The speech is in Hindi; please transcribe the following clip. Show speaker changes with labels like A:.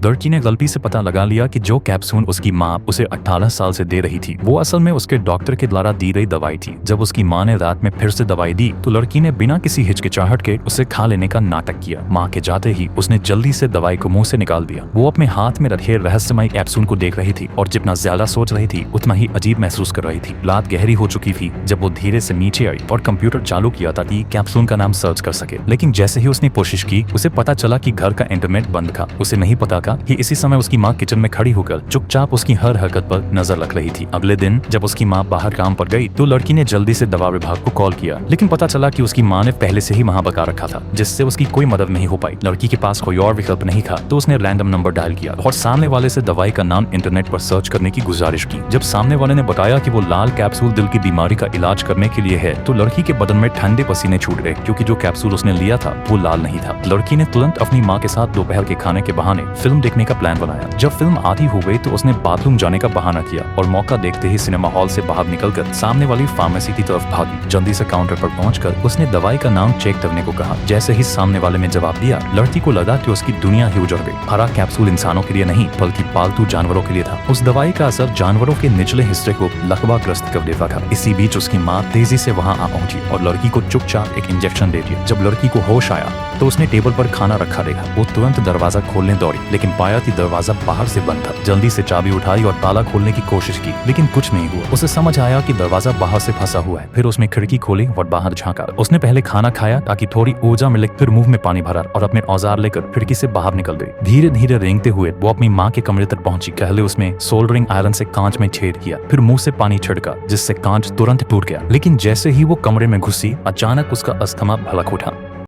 A: लड़की ने गलती से पता लगा लिया कि जो कैप्सूल उसकी माँ उसे 18 साल से दे रही थी वो असल में उसके डॉक्टर के द्वारा दी गई दवाई थी। जब उसकी माँ ने रात में फिर से दवाई दी तो लड़की ने बिना किसी हिचकिचाहट के उसे खा लेने का नाटक किया। माँ के जाते ही उसने जल्दी से दवाई को मुंह से निकाल दिया। वो अपने हाथ में रखे रहस्यमय कैप्सूल को देख रही थी और जितना ज्यादा सोच रही थी उतना ही अजीब महसूस कर रही थी। रात गहरी हो चुकी थी जब वो धीरे से नीचे आई और कंप्यूटर चालू किया ताकि कैप्सूल का नाम सर्च कर सके। लेकिन जैसे ही उसने कोशिश की उसे पता चला कि घर का इंटरनेट बंद था। उसे नहीं पता था कि इसी समय उसकी माँ किचन में खड़ी होकर चुपचाप उसकी हर हरकत पर नजर रख रही थी। अगले दिन जब उसकी माँ बाहर काम पर गई तो लड़की ने जल्दी से दवा विभाग को कॉल किया, लेकिन पता चला कि उसकी माँ ने पहले से ही वहाँ बका रखा था जिससे उसकी कोई मदद नहीं हो पाई। लड़की के पास कोई और विकल्प नहीं था तो उसने रैंडम नंबर डायल किया और सामने वाले से दवाई का नाम इंटरनेट पर सर्च करने की गुजारिश की। जब सामने वाले ने बताया कि वो लाल कैप्सूल दिल की बीमारी का इलाज करने के लिए है तो लड़की के बदन में ठंडे पसीने छूट गए क्योंकि जो कैप्सूल उसने लिया था वो लाल नहीं था। लड़की ने तुरंत अपनी माँ के साथ दोपहर के खाने के बहाने फिल्म देखने का प्लान बनाया। जब फिल्म आधी हो गई तो उसने बाथरूम जाने का बहाना किया और मौका देखते ही सिनेमा हॉल से बाहर निकलकर सामने वाली फार्मेसी की तरफ भागी। जल्दी से काउंटर पर पहुंचकर उसने दवाई का नाम चेक करने को कहा। जैसे ही सामने वाले ने जवाब दिया लड़की को लगा कि उसकी दुनिया ही उजड़ गई। हरा कैप्सूल इंसानों के लिए नहीं बल्कि पालतू जानवरों के लिए था। उस दवाई का असर जानवरों के निचले हिस्से को लकवाग्रस्त कर देता था। इसी बीच उसकी माँ तेजी से वहाँ आ पहुंची और लड़की को चुपचाप एक इंजेक्शन दे दिया। जब लड़की को होश आया तो उसने टेबल पर खाना रखा देखा। वो तुरंत दरवाजा खोलने दौड़ी लेकिन पाया कि दरवाजा बाहर से बंद था। जल्दी से चाबी उठाई और ताला खोलने की कोशिश की लेकिन कुछ नहीं हुआ। उसे समझ आया कि दरवाजा बाहर से फंसा हुआ है। फिर उसने खिड़की खोली और बाहर झांका। उसने पहले खाना खाया ताकि थोड़ी ऊर्जा मिले, फिर मुंह में पानी भरा और अपने औजार लेकर खिड़की से बाहर निकल गई। धीरे धीरे रेंगते हुए वो अपनी माँ के कमरे तक पहुंची। पहले उसमें सोल्डरिंग आयरन से कांच में छेद किया, फिर मुंह से पानी छिड़का जिससे कांच तुरंत टूट गया। लेकिन जैसे ही वो कमरे में घुसी अचानक उसका अस्थमा भड़क उठा।